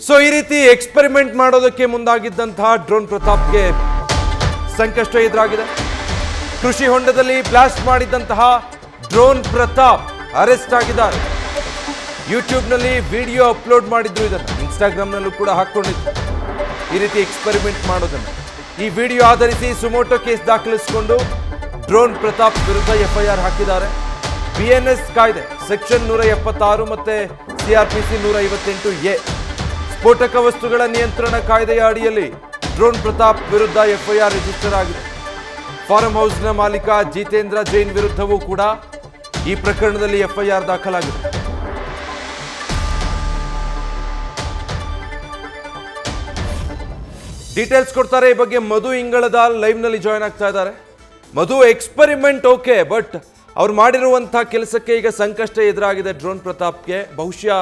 So ಈ ರೀತಿ experiment ಮಾಡೋದಕ್ಕೆ ಮುಂದಾಗಿದ್ದಂತಹ ಡ್ರೋನ್ ಪ್ರತಾಪ್ಗೆ ಸಂಕಷ್ಟ ಎದುರಾಗಿದೆ. ಕೃಷಿ ಹೊಂಡದಲ್ಲಿ ಬ್ಲಾಸ್ಟ್ ಮಾಡಿದ್ದಂತಹ ಡ್ರೋನ್ ಪ್ರತಾಪ್ ಅರೆಸ್ಟ್ ಆಗಿದ್ದಾರೆ. ಯೂಟ್ಯೂಬ್ನಲ್ಲಿ ವಿಡಿಯೋ ಅಪ್ಲೋಡ್ ಮಾಡಿದ್ರು, ಇದನ್ನು ಇನ್ಸ್ಟಾಗ್ರಾಮ್ನಲ್ಲೂ ಕೂಡ ಹಾಕೊಂಡಿದ್ರು. ಈ ರೀತಿ ಎಕ್ಸ್ಪೆರಿಮೆಂಟ್ ಮಾಡೋದನ್ನು ಈ ವಿಡಿಯೋ ಆಧರಿಸಿ ಸುಮೋಟೋ ಕೇಸ್ ದಾಖಲಿಸಿಕೊಂಡು ಡ್ರೋನ್ ಪ್ರತಾಪ್ ವಿರುದ್ಧ ಎಫ್ಐಆರ್ ಹಾಕಿದ್ದಾರೆ. ಬಿಎನ್ಎಸ್ ಕಾಯ್ದೆ ಸೆಕ್ಷನ್ 176 ಮತ್ತೆ ಸಿಆರ್ಪಿಸಿ 158A ಸ್ಫೋಟಕ ವಸ್ತುಗಳ ನಿಯಂತ್ರಣ ಕಾಯ್ದೆಯ ಅಡಿಯಲ್ಲಿ ಡ್ರೋನ್ ಪ್ರತಾಪ್ ವಿರುದ್ಧ ಎಫ್ಐಆರ್ ರಿಜಿಸ್ಟರ್ ಆಗಿದೆ. ಫಾರ್ಮ್ ಹೌಸ್ನ ಮಾಲೀಕ ಜಿತೇಂದ್ರ ಜೈನ್ ವಿರುದ್ಧವೂ ಕೂಡ ಈ ಪ್ರಕರಣದಲ್ಲಿ ಎಫ್ಐಆರ್ ದಾಖಲಾಗಿದೆ. ಡೀಟೇಲ್ಸ್ ಕೊಡ್ತಾರೆ ಈ ಬಗ್ಗೆ ಮಧು ಇಂಗಳದ ಲೈವ್ ನಲ್ಲಿ ಜಾಯ್ನ್ ಆಗ್ತಾ ಇದ್ದಾರೆ. ಮಧು, ಎಕ್ಸ್ಪೆರಿಮೆಂಟ್ ಓಕೆ, ಬಟ್ ಅವ್ರು ಮಾಡಿರುವಂತಹ ಕೆಲಸಕ್ಕೆ ಈಗ ಸಂಕಷ್ಟ ಎದುರಾಗಿದೆ ಡ್ರೋನ್ ಪ್ರತಾಪ್ಗೆ. ಬಹುಶಃ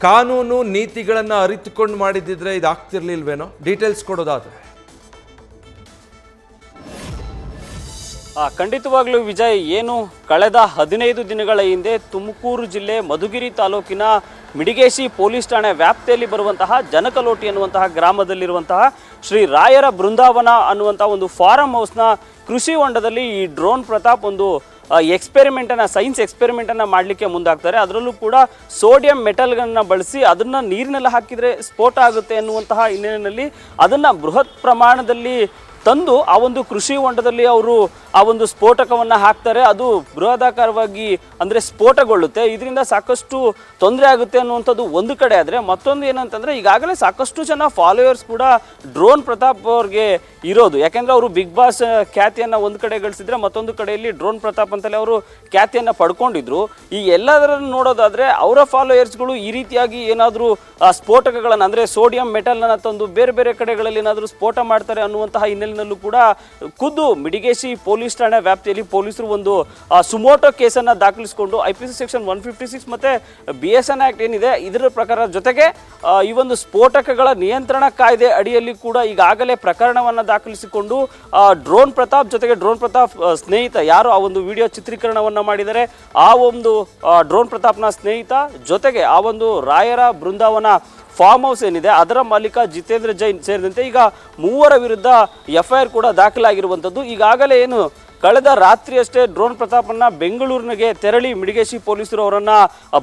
ಕಾನೂನು ನೀತಿಗಳನ್ನು ಅರಿತುಕೊಂಡು ಮಾಡಿದ್ದಿದ್ರೆ ಇದಾಗ್ತಿರ್ಲಿಲ್ವೇನೋ? ಡೀಟೇಲ್ಸ್ ಕೊಡೋದಾದ್ರೆ. ಖಂಡಿತವಾಗ್ಲೂ ವಿಜಯ್, ಏನು ಕಳೆದ 15 ದಿನಗಳ ಹಿಂದೆ ತುಮಕೂರು ಜಿಲ್ಲೆ ಮಧುಗಿರಿ ತಾಲೂಕಿನ ಮಿಡಿಗೇಶಿ ಪೊಲೀಸ್ ಠಾಣೆ ವ್ಯಾಪ್ತಿಯಲ್ಲಿ ಬರುವಂತಹ ಜನಕಲೋಟಿ ಅನ್ನುವಂತಹ ಗ್ರಾಮದಲ್ಲಿರುವಂತಹ ಶ್ರೀ ರಾಯರ ಬೃಂದಾವನ ಅನ್ನುವಂತಹ ಒಂದು ಫಾರಂ ಹೌಸ್ನ ಕೃಷಿ ಹೊಂಡದಲ್ಲಿ ಈ ಡ್ರೋನ್ ಪ್ರತಾಪ್ ಒಂದು ಸೈನ್ಸ್ ಎಕ್ಸ್ಪೆರಿಮೆಂಟನ್ನು ಮಾಡಲಿಕ್ಕೆ ಮುಂದಾಗ್ತಾರೆ. ಅದರಲ್ಲೂ ಕೂಡ ಸೋಡಿಯಂ ಮೆಟಲ್ಗಳನ್ನ ಬಳಸಿ ಅದನ್ನು ನೀರಿನಲ್ಲಿ ಹಾಕಿದರೆ ಸ್ಫೋಟ ಆಗುತ್ತೆ ಎನ್ನುವಂತಹ ಹಿನ್ನೆಲೆಯಲ್ಲಿ ಅದನ್ನು ಬೃಹತ್ ಪ್ರಮಾಣದಲ್ಲಿ ತಂದು ಆ ಒಂದು ಕೃಷಿ ಹೊಂಡದಲ್ಲಿ ಅವರು ಆ ಒಂದು ಸ್ಫೋಟಕವನ್ನು ಹಾಕ್ತಾರೆ. ಅದು ಬೃಹದಾಕಾರವಾಗಿ ಅಂದರೆ ಸ್ಫೋಟಗೊಳ್ಳುತ್ತೆ. ಇದರಿಂದ ಸಾಕಷ್ಟು ತೊಂದರೆ ಆಗುತ್ತೆ ಅನ್ನುವಂಥದ್ದು ಒಂದು ಕಡೆ. ಆದರೆ ಮತ್ತೊಂದು ಏನಂತಂದರೆ, ಈಗಾಗಲೇ ಸಾಕಷ್ಟು ಜನ ಫಾಲೋವರ್ಸ್ ಕೂಡ ಡ್ರೋನ್ ಪ್ರತಾಪ್ ಅವ್ರಿಗೆ ಇರೋದು. ಯಾಕೆಂದರೆ ಅವರು ಬಿಗ್ ಬಾಸ್ ಖ್ಯಾತಿಯನ್ನು ಒಂದು ಕಡೆ ಗಳಿಸಿದ್ರೆ, ಮತ್ತೊಂದು ಕಡೆಯಲ್ಲಿ ಡ್ರೋನ್ ಪ್ರತಾಪ್ ಅಂತಲೇ ಅವರು ಖ್ಯಾತಿಯನ್ನು ಪಡ್ಕೊಂಡಿದ್ರು. ಈ ಎಲ್ಲದರನ್ನು ನೋಡೋದಾದರೆ ಅವರ ಫಾಲೋವರ್ಸ್ಗಳು ಈ ರೀತಿಯಾಗಿ ಏನಾದರೂ ಸ್ಫೋಟಕಗಳನ್ನು ಅಂದರೆ ಸೋಡಿಯಂ ಮೆಟಲ್ನ ತಂದು ಬೇರೆ ಬೇರೆ ಕಡೆಗಳಲ್ಲಿ ಏನಾದರೂ ಸ್ಫೋಟ ಮಾಡ್ತಾರೆ ಅನ್ನುವಂತಹ ಹಿನ್ನೆಲೆಯಲ್ಲೂ ಕೂಡ ಖುದ್ದು ಮಿಡಿಗೇಶಿ ಪೊಲೀಸ್ ಠಾಣೆ ವ್ಯಾಪ್ತಿಯಲ್ಲಿ ಪೊಲೀಸರು ಒಂದು ಸುಮೋಟೋ ಕೇಸನ್ನು ದಾಖಲಿಸಿಕೊಂಡು IPC ಸೆಕ್ಷನ್ 156 ಮತ್ತು BSN ಆ್ಯಕ್ಟ್ ಏನಿದೆ ಇದರ ಪ್ರಕಾರ ಜೊತೆಗೆ ಈ ಒಂದು ಸ್ಫೋಟಕಗಳ ನಿಯಂತ್ರಣ ಕಾಯ್ದೆ ಅಡಿಯಲ್ಲಿ ಕೂಡ ಈಗಾಗಲೇ ಪ್ರಕರಣವನ್ನು ದಾಖಲಿಸಿಕೊಂಡು ಡ್ರೋನ್ ಪ್ರತಾಪ್ ಜೊತೆಗೆ ಡ್ರೋನ್ ಪ್ರತಾಪ್ ಸ್ನೇಹಿತ ಯಾರು ಆ ಒಂದು ವಿಡಿಯೋ ಚಿತ್ರೀಕರಣವನ್ನು ಮಾಡಿದ್ದಾರೆ, ಆ ಒಂದು ಡ್ರೋನ್ ಪ್ರತಾಪ್ನ ಸ್ನೇಹಿತ ಜೊತೆಗೆ ಆ ಒಂದು ರಾಯರ ಬೃಂದಾವನ ಫಾರ್ಮ್ ಹೌಸ್ ಏನಿದೆ ಅದರ ಮಾಲೀಕ ಜಿತೇಂದ್ರ ಜೈನ್ ಸೇರಿದಂತೆ ಈಗ 3 ವಿರುದ್ಧ FIR ಕೂಡ ದಾಖಲಾಗಿರುವಂಥದ್ದು. ಈಗಾಗಲೇ ಏನು ಕಳೆದ ರಾತ್ರಿಯಷ್ಟೇ ಡ್ರೋನ್ ಪ್ರತಾಪನ್ನ ಬೆಂಗಳೂರಿನಿಗೆ ತೆರಳಿ ಮಿಡಿಗೇಶಿ ಪೊಲೀಸರು ಅವರನ್ನು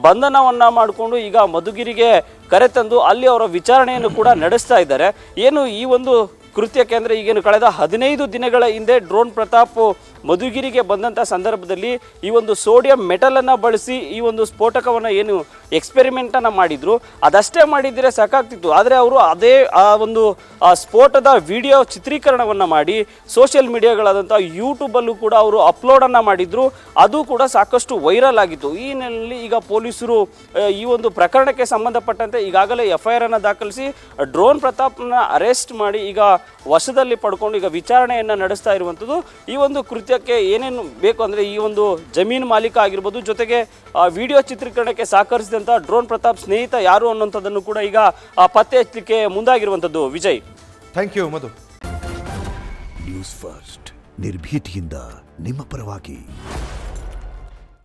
ಬಂಧನವನ್ನು ಮಾಡಿಕೊಂಡು ಈಗ ಮಧುಗಿರಿಗೆ ಕರೆತಂದು ಅಲ್ಲಿ ಅವರ ವಿಚಾರಣೆಯನ್ನು ಕೂಡ ನಡೆಸ್ತಾ ಇದ್ದಾರೆ. ಏನು ಈ ಒಂದು ಕೃತ್ಯಕ್ಕೆ ಅಂದರೆ ಈಗೇನು ಕಳೆದ 15 ದಿನಗಳ ಹಿಂದೆ ಡ್ರೋನ್ ಪ್ರತಾಪ್ ಮಧುಗಿರಿಗೆ ಬಂದಂಥ ಸಂದರ್ಭದಲ್ಲಿ ಈ ಒಂದು ಸೋಡಿಯಂ ಮೆಟಲನ್ನು ಬಳಸಿ ಈ ಒಂದು ಸ್ಫೋಟಕವನ್ನು ಏನು ಎಕ್ಸ್ಪೆರಿಮೆಂಟನ್ನು ಮಾಡಿದ್ರು, ಅದಷ್ಟೇ ಮಾಡಿದ್ದರೆ ಸಾಕಾಗ್ತಿತ್ತು. ಆದರೆ ಅವರು ಅದೇ ಆ ಒಂದು ಸ್ಫೋಟದ ವಿಡಿಯೋ ಚಿತ್ರೀಕರಣವನ್ನು ಮಾಡಿ ಸೋಷಿಯಲ್ ಮೀಡಿಯಾಗಳಾದಂಥ ಯೂಟ್ಯೂಬಲ್ಲೂ ಕೂಡ ಅವರು ಅಪ್ಲೋಡನ್ನು ಮಾಡಿದ್ರು. ಅದು ಕೂಡ ಸಾಕಷ್ಟು ವೈರಲ್ ಆಗಿತ್ತು. ಈ ಹಿನ್ನೆಲೆಯಲ್ಲಿ ಈಗ ಪೊಲೀಸರು ಈ ಒಂದು ಪ್ರಕರಣಕ್ಕೆ ಸಂಬಂಧಪಟ್ಟಂತೆ ಈಗಾಗಲೇ FIR ಅನ್ನು ದಾಖಲಿಸಿ ಡ್ರೋನ್ ಪ್ರತಾಪ್ನ ಅರೆಸ್ಟ್ ಮಾಡಿ ಈಗ ವಶದಲ್ಲಿ ಪಡ್ಕೊಂಡು ಈಗ ವಿಚಾರಣೆಯನ್ನು ನಡೆಸ್ತಾ ಇರುವಂಥದ್ದು. ಈ ಒಂದು ಕೃತ್ಯಕ್ಕೆ ಏನೇನು ಬೇಕು ಅಂದರೆ ಈ ಒಂದು ಜಮೀನು ಮಾಲೀಕ ಆಗಿರ್ಬೋದು, ಜೊತೆಗೆ ವಿಡಿಯೋ ಚಿತ್ರೀಕರಣಕ್ಕೆ ಸಹಕರಿಸಿದಂಥ ಡ್ರೋನ್ ಪ್ರತಾಪ್ ಸ್ನೇಹಿತ ಯಾರು ಅನ್ನೋಂಥದ್ದನ್ನು ಕೂಡ ಈಗ ಪತ್ತೆ ಹಚ್ಚಲಿಕ್ಕೆ ಮುಂದಾಗಿರುವಂಥದ್ದು. Vijay, thank you Madhu. News first ನಿರ್ಭೀತಿಯಿಂದ ನಿಮ್ಮ ಪರವಾಗಿ.